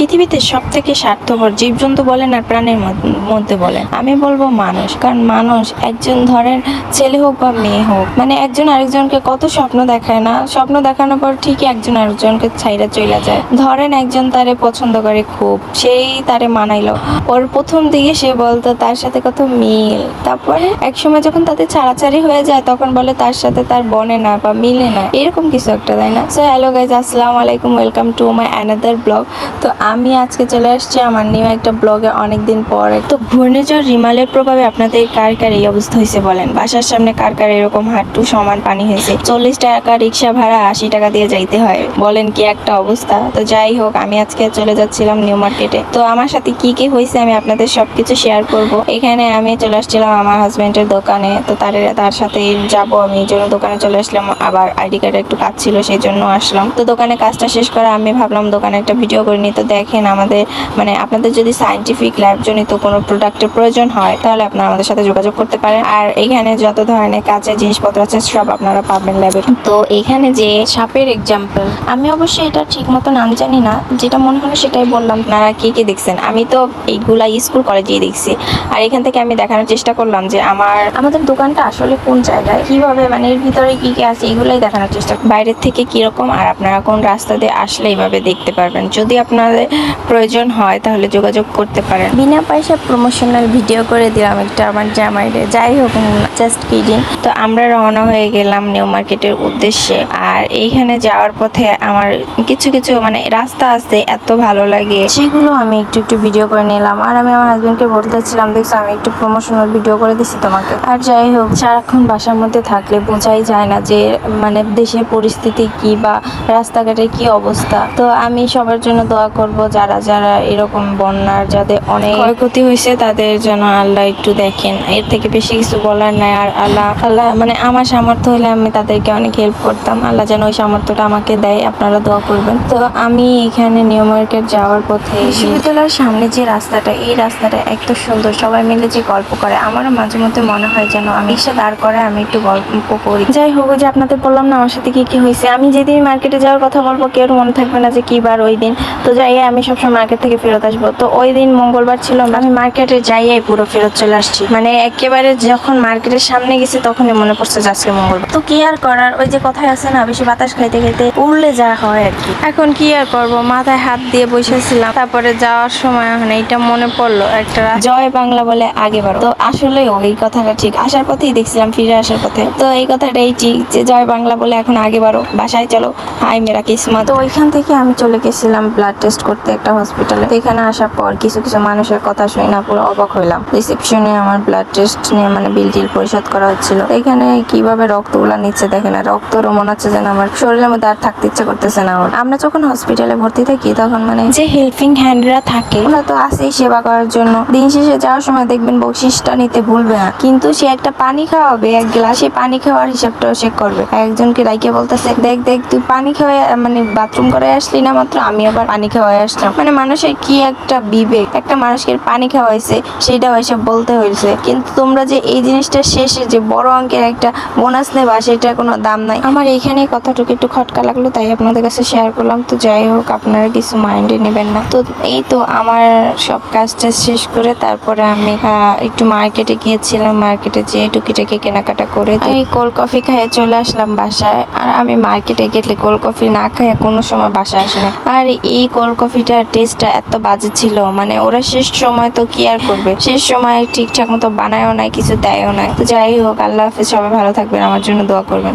পৃথিবীতে সব থেকে স্বার্থপর জীবজন্তু বলেন আর প্রাণীর মধ্যে বলেন, আমি বলবো মানুষ। কারণ মানুষ একজন ধরেন ছেলে হোক বা মেয়ে হোক, মানে একজন আরেকজনকে কত স্বপ্ন দেখায় না, স্বপ্ন দেখানোর পর ঠিকই একজন আরেকজনকে ছাইরা চলে যায়। ধরেন একজন তারে পছন্দ করে খুব, সেই তারে মানাইলো, ওর প্রথম দিকে সে বলতো তার সাথে কত মিল, তারপরে একসময় যখন তাদের ছাড়াছাড়ি হয়ে যায় তখন বলে তার সাথে তার বনে না বা মিলে না, এরকম কিছু একটা, তাই না? সো হ্যালো গাইজ, আসসালামু আলাইকুম, welcome to my another blog. তো আমি আজকে চলে আসছি আমার নিউ একটা ব্লগে অনেকদিন পরে। তো ঘূর্ণিঝড় রিমালের প্রভাবে আপনাদের কার কার এই অবস্থা হয়েছে বলেন? বাসার সামনে কার কার এরকম হাঁটু সমান পানি হয়েছে? 40 টাকা রিক্সা ভাড়া 80 টাকা দিয়ে যাইতে হয়, বলেন কি একটা অবস্থা। তো যাই হোক, আমি আজকে চলে যাচ্ছিলাম নিউ মার্কেটে। তো আমার সাথে কি কি হয়েছে আমি আপনাদের সবকিছু শেয়ার করব। এখানে আমি চলে আসছিলাম আমার হাজবেন্ডের দোকানে, তো তার সাথে যাব আমি, এই জন্য দোকানে চলে আসলাম। আবার আইডি কার্ডে একটু কাজ ছিল, সেই জন্য আসলাম। তো দোকানে কাজটা শেষ করে আমি ভাবলাম দোকানে একটা ভিডিও করে নিই। তো দেখেন আমাদের মানে আপনাদের যদি সায়েন্টিফিক ল্যাব জনিত কোনো প্রোডাক্টের প্রয়োজন হয় তাহলে আপনারা আমাদের সাথে যোগাযোগ করতে পারেন। আর এখানে যত ধরনের কাজের জিনিসপত্র আছে সব আপনারা পাবেন ল্যাবে। তো এখানে যে সাপের এক্সাম্পল, আমি অবশ্যই এটা ঠিক মতো নাম জানি না, যেটা মনে হলো সেটাই বললাম। আপনারা কি কি দেখছেন? আমি তো এইগুলা স্কুল কলেজেই দেখছি। আর এখান থেকে আমি দেখানোর চেষ্টা করলাম যে আমাদের দোকানটা আসলে কোন জায়গায়, কিভাবে, মানে এর ভিতরে কি কি আছে, এগুলাই দেখানোর চেষ্টা, বাইরের থেকে কিরকম, আর আপনারা কোন রাস্তা দিয়ে আসলে এইভাবে দেখতে পারবেন। যদি আপনাদের প্রয়োজন হয় তাহলে যোগাযোগ করতে পারেন। বিনা পয়সা প্রমোশনাল ভিডিও করে দিলাম একটা আমার জামাইরে। যাই হোক, জাস্ট কিডিং। তো আমরা রওনা হয়ে গেলাম নিউ মার্কেটের উদ্দেশ্যে। আর এইখানে যাওয়ার পথে আমার কিছু কিছু মানে রাস্তা আছে এত ভালো লাগে, সেগুলো আমি একটু একটু ভিডিও করে নিলাম। আর আমি আমার হাজবেন্ডকে বলতেছিলাম, দেখছো আমি একটু প্রমোশনাল ভিডিও করে দিছি তোমাকে। আর যাই হোক, সারাক্ষণ বাসার মধ্যে থাকলে বোঝাই যায় না যে মানে দেশের পরিস্থিতি কি বা রাস্তাঘাটের কি অবস্থা। তো আমি সবার জন্য দোয়া করব, যারা যারা এরকম বন্যার যাদের অনেক ক্ষয়ক্ষতি হয়েছে তাদের যেন আল্লাহ একটু দেখেন। এর থেকে বেশি কিছু বলার নাই। আর আল্লাহ মানে আমার সামর্থ্য হলে আমি তাদেরকে অনেক হেল্প করতাম, আল্লাহ যেন ওই সামর্থ্যটা আমাকে দেয়, আপনারা দোয়া করবেন। তো আমি এখানে নিউ মার্কেট যাওয়ার পথে বিশ্ববিদ্যালয়ের সামনে যে রাস্তাটা, এই রাস্তাটা এত সুন্দর, সবাই মিলে যে গল্প করে, আমারও মাঝে মধ্যে মনে হয় যেন আমি এসে দাঁড় করে আমি একটু গল্প করি। যাই হোক, যে আপনাদের বললাম না আমার সাথে কি কি হয়েছে। আমি যেদিন মার্কেটে যাওয়ার কথা বলবো কেউ মনে থাকবে না যে কি বার ওই দিন। তো যাই আমি সবসময় মার্কেট থেকে ফেরত আসবো। তো ওই দিন মঙ্গলবার ছিল, আমি মার্কেটে যাইয়াই পুরো ফেরত চলে আসছি। মানে একেবারে যখন মার্কেটের সামনে গেছি তখনই মনে পড়ছে যে আজকে মঙ্গলবার। তো কি আর করার, ওই যে কথাই আছে না, বেশি বাতাস খাইতে খাইতে উড়লে যা হয় আর কি। এখন কি আর করবো, মাথায় হাত দিয়ে বসেছিলাম। তারপরে যাওয়ার সময় এখন এইটা মনে পড়লো, একটা জয় বাংলা বলে আগে বাড়ো। তো আসলে ওই কথাটা ঠিক, আসার পথেই দেখছিলাম, ফিরে আসার পথে। তো এই কথাটাই ঠিক যে জয় বাংলা বলে এখন আগে বাড়ো, বাসায় চলো, হাই মেরা কিসমত। তো ওইখান থেকে আমি চলে গেছিলাম ব্লাড টেস্ট করতে একটা হসপিটালে। এখানে আসার পর কিছু কিছু মানুষের কথা শুনে না পুরো অবাক হইলাম। রিসেপশনে আমার ব্লাড টেস্ট নিয়ে মানে বিল টিল পরিশোধ করা হচ্ছিল। এখানে কিভাবে রক্তগুলা নিচ্ছে দেখে না, রক্তরও মনে হচ্ছে যেন আমার শরীরের মধ্যে আর থাকতে ইচ্ছে করতেছে না। আমরা যখন হসপিটালে ভর্তি থাকি তখন মানে যে হেল্পিং হ্যান্ডরা থাকে ওরা তো আসেই সেবা করার জন্য। দিন শেষে যাওয়ার সময় দেখবেন বকশিসটা নিতে ভুলবে না, কিন্তু সে একটা পানি খাওয়াবে এক গ্লাস, সে পানি খাওয়ার হিসাবটাও সে করবে। একজনকে রাইকে বলতেছে, দেখ দেখ তুই পানি খাওয়াই মানে বাথরুম করে আসলি না মাত্র, আমি আবার পানি খাওয়াই আসলাম। মানে মানুষের কি একটা বিবেক, একটা মানুষকে পানি খাওয়াইছে সেটাও এসে বলতে হয়েছে। কিন্তু তোমরা যে এই জিনিসটা শেষে যে বড় অঙ্কের একটা বোনাস নেবা সেটা কোনো দাম নাই। আমার এইখানে কথাটুকু একটু খটকা লাগলো, তাই আপনাদের কাছে শেয়ার করলাম। তো যাই হোক, আপনারা কিছু মাইন্ডে নেবেন না। তো এই তো আমার সব কাজটা শেষ করে তারপরে আমি একটু মার্কেটে গিয়েছিলাম। মার্কেটে যেয়ে টুকিটাকি কেনাকাটা করে এই কোল্ড কফি খেয়ে চলে আসলাম বাসায়। আর আমি মার্কেটে গেলে কোল্ড কফি না খেয়ে কোনো সময় বাসায় আসে না। আর এই কোল্ড কফিটার টেস্টটা এত বাজে ছিল, মানে ওরা শেষ সময় তো কি আর করবে, শেষ সময় ঠিকঠাক মতো বানায়ও নাই, কিছু দেয়ও নাই। তো যাই হোক, আল্লাহ হাফেজ, সবাই ভালো থাকবেন, আমার জন্য দোয়া করবেন।